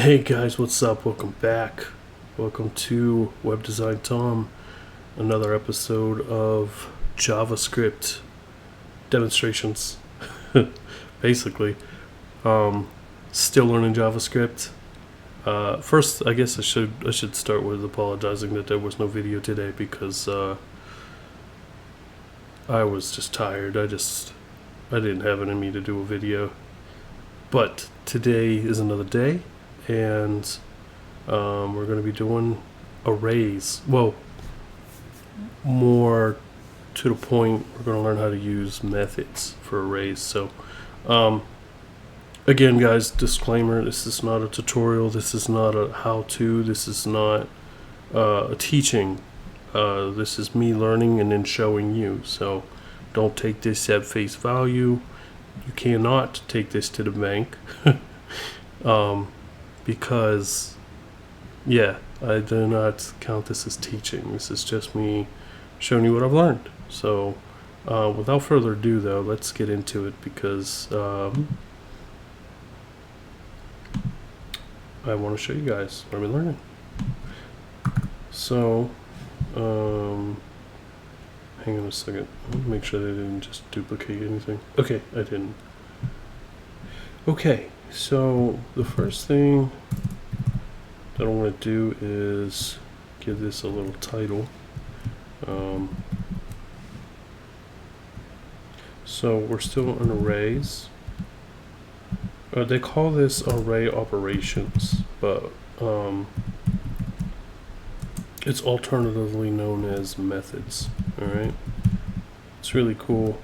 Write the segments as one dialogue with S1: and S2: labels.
S1: Hey guys, what's up? Welcome back. Welcome to Web Design Tom. Another episode of JavaScript demonstrations. Basically, still learning JavaScript. First, I guess I should start with apologizing that there was no video today because I was just tired. I didn't have it in me to do a video. But today is another day. And we're going to be doing arrays. Well, more to the point, we're going to learn how to use methods for arrays. So, again, guys, disclaimer, this is not a tutorial. This is not a how-to. This is not a teaching. This is me learning and then showing you. So don't take this at face value. You cannot take this to the bank. Because, yeah, I do not count this as teaching. This is just me showing you what I've learned. So, without further ado, though, let's get into it because I want to show you guys what I've been learning. So, hang on a second. Let me make sure that I didn't just duplicate anything. Okay, I didn't. Okay. So the first thing that I want to do is give this a little title. So we're still on arrays. They call this array operations, but it's alternatively known as methods. All right, it's really cool.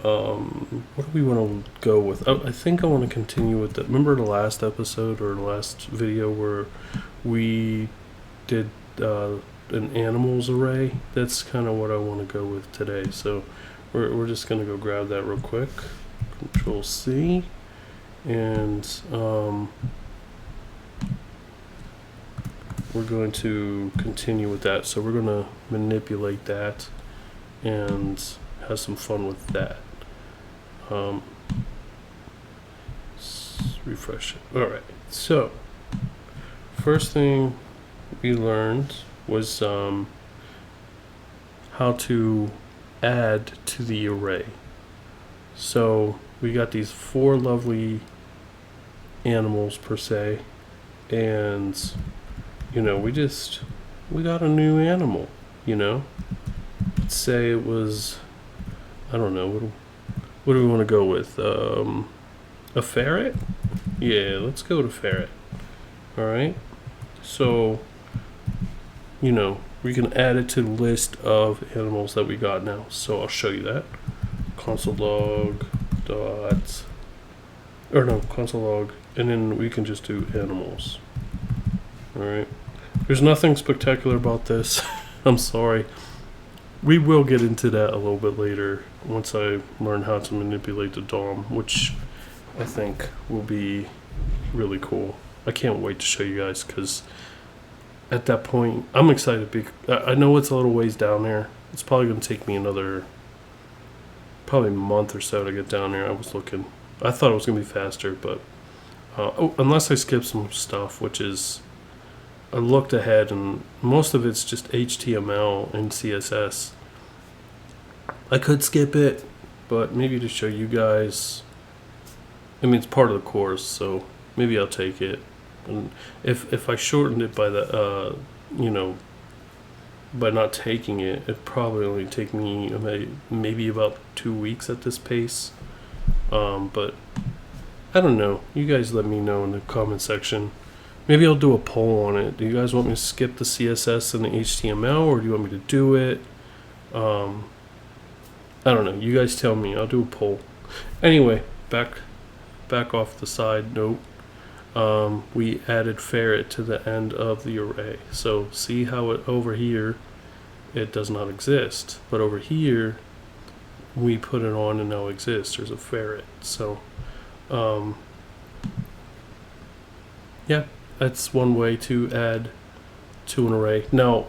S1: What do we want to go with? I think I want to continue with that. Remember the last episode or the last video where we did an animals array? That's kind of what I want to go with today. So we're just going to go grab that real quick. Control C. And we're going to continue with that. So we're going to manipulate that and have some fun with that. Refresh it. Alright, so first thing we learned was how to add to the array. So we got these four lovely animals per se, and we got a new animal. Let's say it was, I don't know, what do we want to go with? A ferret? Yeah, let's go to ferret. Alright. So, we can add it to the list of animals that we got now. So I'll show you that. Console log console log, and then we can just do animals. Alright. There's nothing spectacular about this. I'm sorry. We will get into that a little bit later once I learn how to manipulate the DOM, which I think will be really cool. I can't wait to show you guys because at that point, I'm excited. I know it's a little ways down there. It's probably going to take me another probably month or so to get down there. I thought it was going to be faster, but unless I skip some stuff, which is, I looked ahead and most of it's just HTML and CSS. I could skip it, but maybe to show you guys. I mean, it's part of the course, so maybe I'll take it. And if I shortened it by the, by not taking it, it'd probably only take me maybe about 2 weeks at this pace. But I don't know. You guys let me know in the comment section. Maybe I'll do a poll on it. Do you guys want me to skip the CSS and the HTML, or do you want me to do it? I don't know. You guys tell me. I'll do a poll. Anyway, back off the side note. We added ferret to the end of the array. So see how it over here, it does not exist. But over here, we put it on and now exists. There's a ferret. So, yeah. That's one way to add to an array. Now,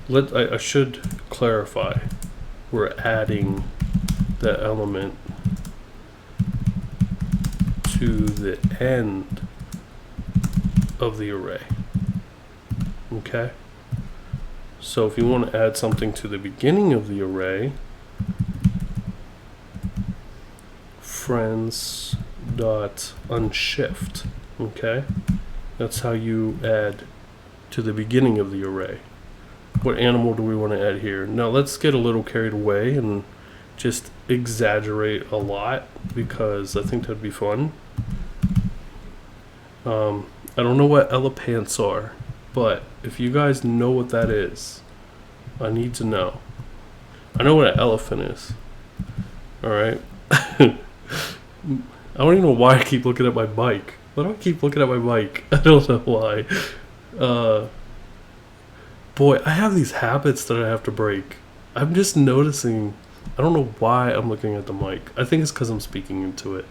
S1: I should clarify. We're adding the element to the end of the array. Okay? So if you want to add something to the beginning of the array, friends dot unshift. Okay? That's how you add to the beginning of the array. What animal do we want to add here? Now let's get a little carried away and just exaggerate a lot, because I think that'd be fun. I don't know what elapants are, but if you guys know what that is, I need to know. I know what an elephant is. Alright? I don't even know why I keep looking at my bike. Why do I keep looking at my bike? I don't know why. Boy, I have these habits that I have to break. I'm just noticing. I don't know why I'm looking at the mic. I think it's because I'm speaking into it.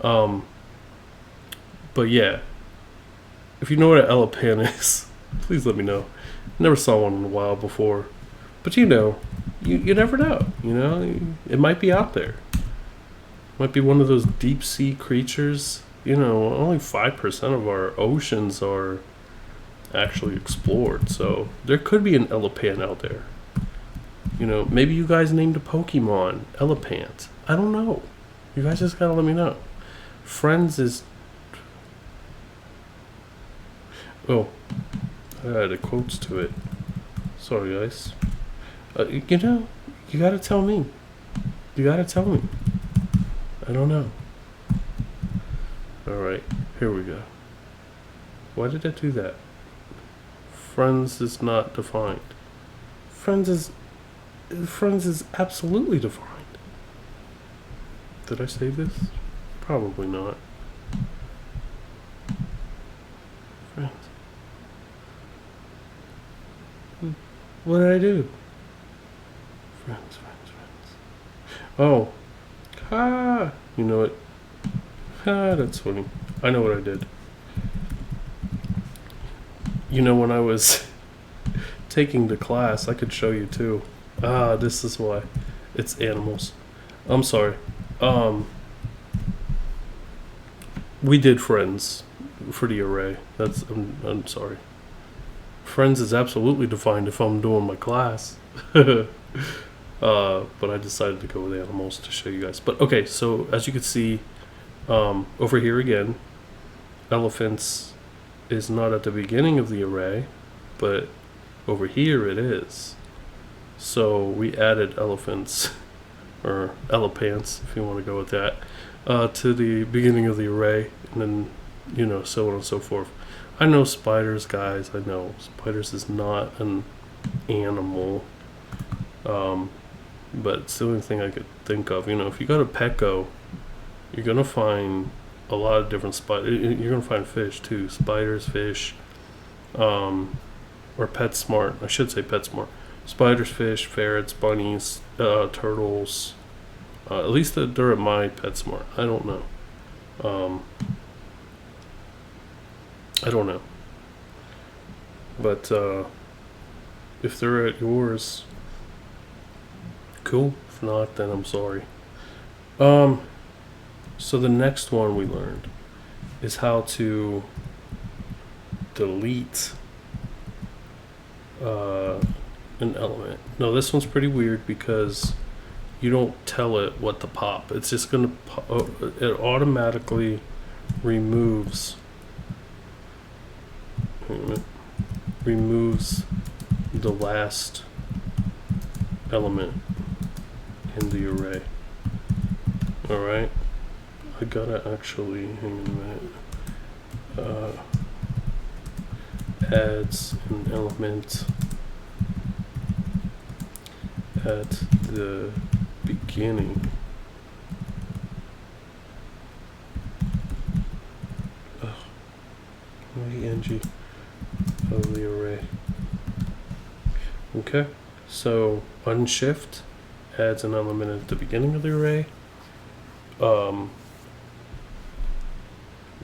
S1: But yeah, if you know what an elephant is, please let me know. Never saw one in a while before, but you never know. It might be out there. Might be one of those deep sea creatures. Only 5% of our oceans are actually explored, so there could be an elephant out there. Maybe you guys named a Pokemon Elephant. I don't know. You guys just gotta let me know. Friends is... Oh, I added quotes to it. Sorry, guys. You gotta tell me. You gotta tell me. I don't know. Alright, here we go. Why did I do that? Friends is not defined. Friends is absolutely defined. Did I save this? Probably not. Friends. What did I do? Friends. Oh. You know what? That's funny. I know what I did. When I was taking the class, I could show you too. This is why. It's animals. I'm sorry. We did friends for the array. I'm sorry. Friends is absolutely defined if I'm doing my class. But I decided to go with animals to show you guys. But okay, so as you can see, over here again, elephants is not at the beginning of the array, but over here it is. So we added elephants, or elephants, if you want to go with that, to the beginning of the array, and then, so on and so forth. I know spiders, guys. I know spiders is not an animal, but it's the only thing I could think of. If you go to Petco, you're gonna find a lot of different spiders. You're gonna find fish too, spiders, fish, or PetSmart. I should say PetSmart. Spiders, fish, ferrets, bunnies, turtles. At least they're at my PetSmart. I don't know. I don't know. But if they're at yours, cool. If not, then I'm sorry. So the next one we learned is how to delete an element. Now this one's pretty weird because you don't tell it what to pop. It's just gonna it automatically removes the last element in the array. Alright, I gotta actually, hang on a minute, adds an element at the beginning ng of the array. Okay, so unshift adds an element at the beginning of the array.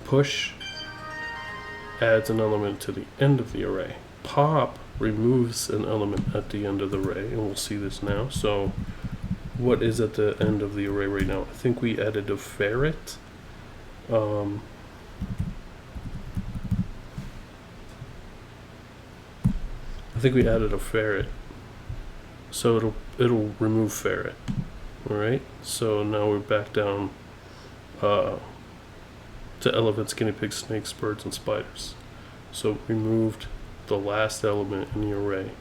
S1: Push adds an element to the end of the array. Pop removes an element at the end of the array, and we'll see this now. So what is at the end of the array right now? I think we added a ferret. think we added a ferret. So it'll remove ferret. Alright, so now we're back down to elephants, guinea pigs, snakes, birds, and spiders. So removed the last element in the array.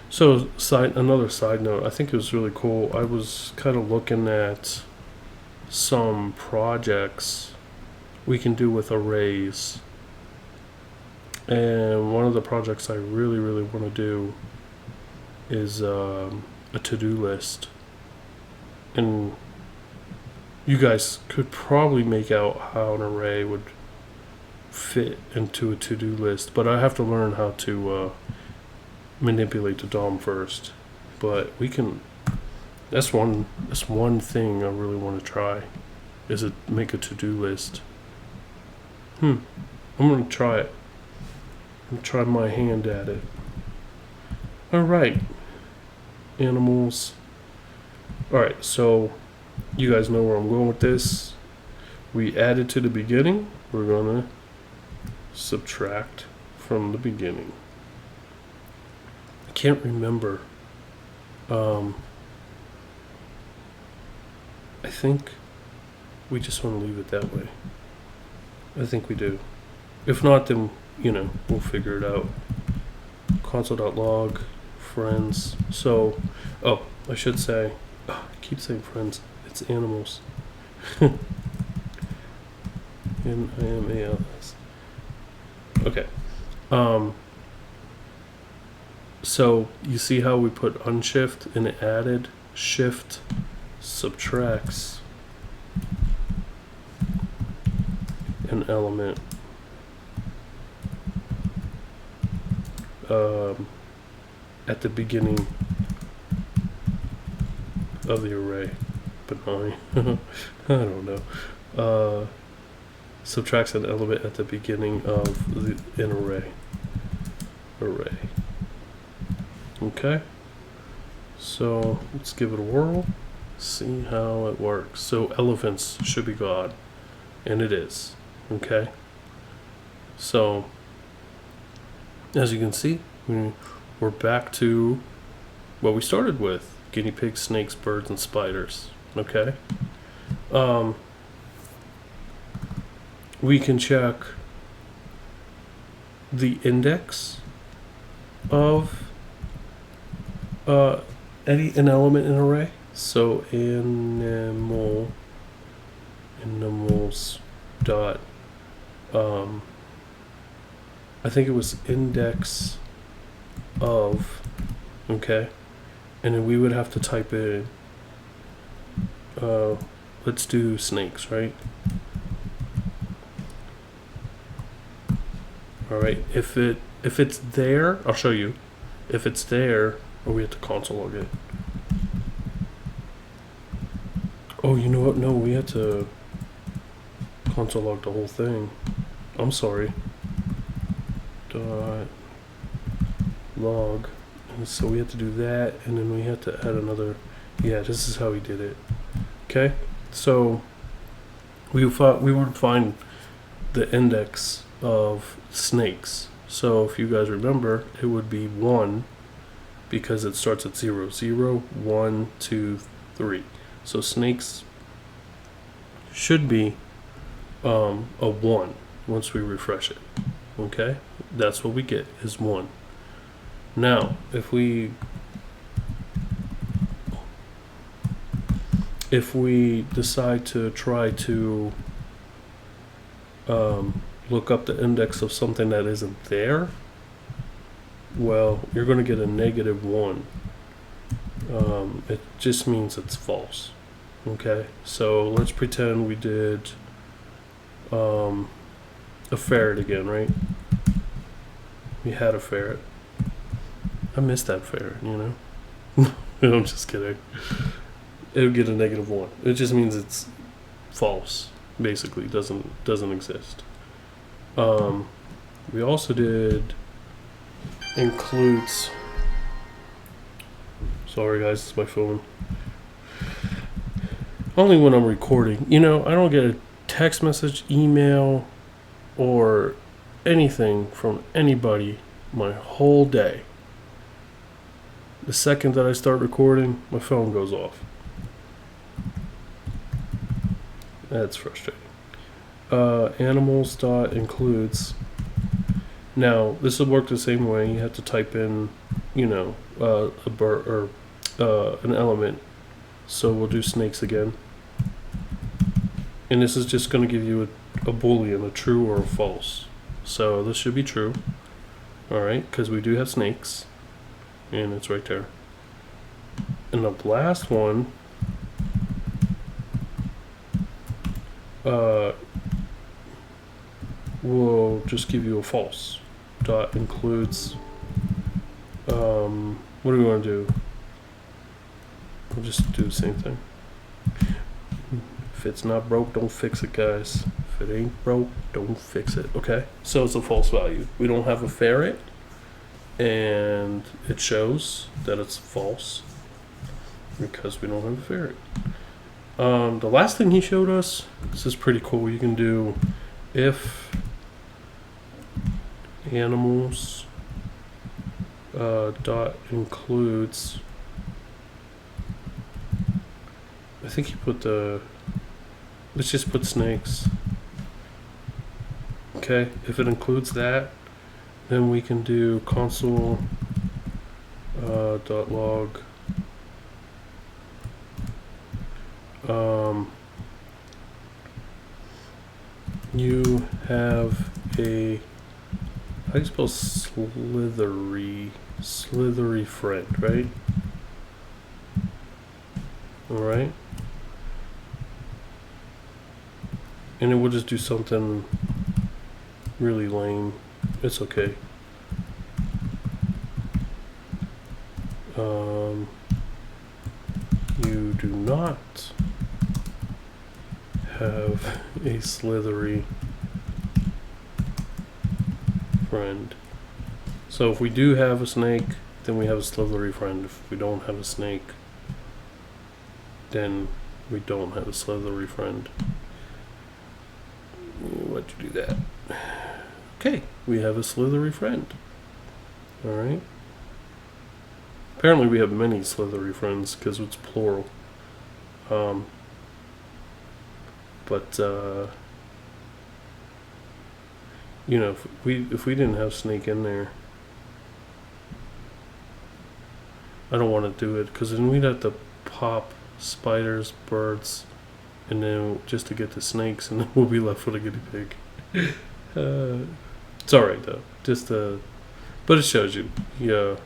S1: So another side note, I think it was really cool. I was kind of looking at some projects we can do with arrays. And one of the projects I really, really want to do is a to-do list. And you guys could probably make out how an array would fit into a to-do list, but I have to learn how to manipulate the DOM first. But we can. That's one thing I really want to try, is it make a to-do list. I'm gonna try it. I'm try my hand at it. All right, animals. All right, so you guys know where I'm going with this. We added to the beginning. We're gonna subtract from the beginning. I can't remember. I think we just want to leave it that way. I think we do. If not, then, we'll figure it out. Console.log, friends. So, I should say, I keep saying friends. It's animals. N-I-M-A-L-S. Okay. So you see how we put unshift and it added shift subtracts an element at the beginning of the array. Benign. I don't know. Subtracts an element at the beginning of an array. Okay. So let's give it a whirl. See how it works. So elephants should be God, and it is. Okay. So as you can see, we're back to what we started with: guinea pigs, snakes, birds, and spiders. Okay. We can check the index of an element in an array. So animals dot I think it was index of, okay, and then we would have to type in let's do snakes, right? All right, if it's there, I'll show you. If it's there, we have to console log it. Oh, you know what? No, we had to console log the whole thing. I'm sorry. Dot log. And so we had to do that, and then we had to add another. Yeah, this is how we did it. Okay, so we want to find the index of snakes. So if you guys remember, it would be 1 because it starts at 0, 0, 1, 2, 3. So snakes should be a 1 once we refresh it. Okay, that's what we get is 1. Now if we decide to try to look up the index of something that isn't there, well, you're going to get a -1. It just means it's false. Okay, so let's pretend we did a ferret again, right? We had a ferret. I missed that ferret, I'm just kidding. It would get a -1. It just means it's false. Basically, doesn't exist. We also did includes. Sorry guys, it's my phone. Only when I'm recording. I don't get a text message, email, or anything from anybody my whole day. The second that I start recording, my phone goes off. That's frustrating. Animals dot includes. Now this will work the same way. You have to type in, a bird or an element. So we'll do snakes again. And this is just going to give you a boolean, a true or a false. So this should be true. All right, because we do have snakes. And it's right there. And the last one will just give you a false. Dot includes. What do we want to do? We'll just do the same thing. If it's not broke, don't fix it, guys. If it ain't broke, don't fix it. Okay? So it's a false value. We don't have a ferret. And it shows that it's false because we don't have a ferret. The last thing he showed us, this is pretty cool. You can do if animals dot includes. I think he put let's just put snakes. Okay, if it includes that, then we can do console dot log you have a, how do you spell slithery friend, right? Alright, and it will just do something really lame. It's okay. You do not have a slithery friend. So if we do have a snake, then we have a slithery friend. If we don't have a snake, then we don't have a slithery friend. Why'd you do that? Okay, we have a slithery friend. Alright. Apparently we have many slithery friends because it's plural. If we didn't have snake in there, I don't want to do it because then we'd have to pop spiders, birds, and then just to get the snakes, and then we'll be left with a guinea pig. It's alright though. But it shows you. Yeah.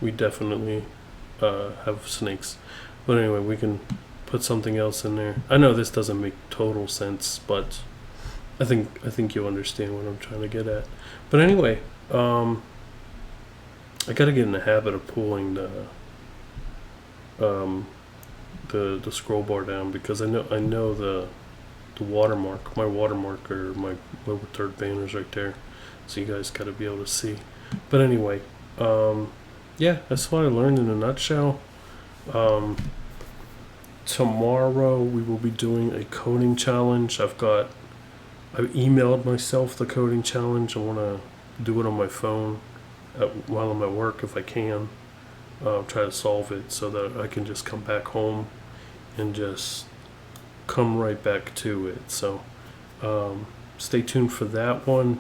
S1: We definitely have snakes. But anyway, we can put something else in there. I know this doesn't make total sense, but I think you'll understand what I'm trying to get at. But anyway, I gotta get in the habit of pulling the scroll bar down because I know the watermark, my watermark or my lower third banner's right there, so you guys gotta be able to see. But anyway, yeah, that's what I learned in a nutshell. Tomorrow we will be doing a coding challenge. I emailed myself the coding challenge. I want to do it on my phone while I'm at work if I can. Try to solve it so that I can just come back home and just come right back to it. So stay tuned for that one.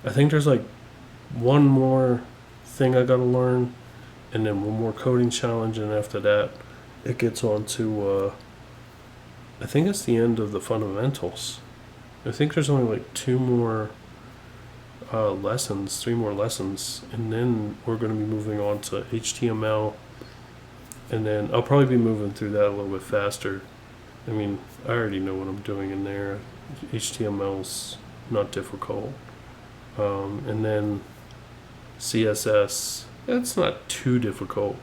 S1: I think there's like one more thing I gotta learn, and then one more coding challenge, and after that it gets on to I think it's the end of the fundamentals. I think there's only like three more lessons, and then we're going to be moving on to HTML, and then I'll probably be moving through that a little bit faster. I mean, I already know what I'm doing in there. HTML's not difficult. And then CSS, it's not too difficult.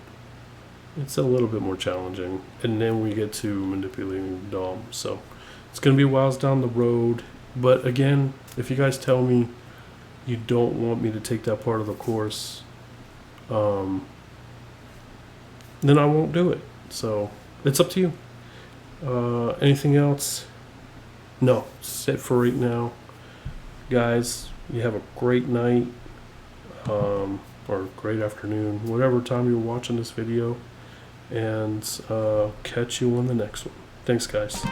S1: It's a little bit more challenging. And then we get to manipulating DOM. So it's going to be a while down the road. But again, if you guys tell me you don't want me to take that part of the course, then I won't do it. So it's up to you. Anything else? No, that's it for right now. Guys, you have a great night, or great afternoon, whatever time you're watching this video, and catch you on the next one. Thanks, guys.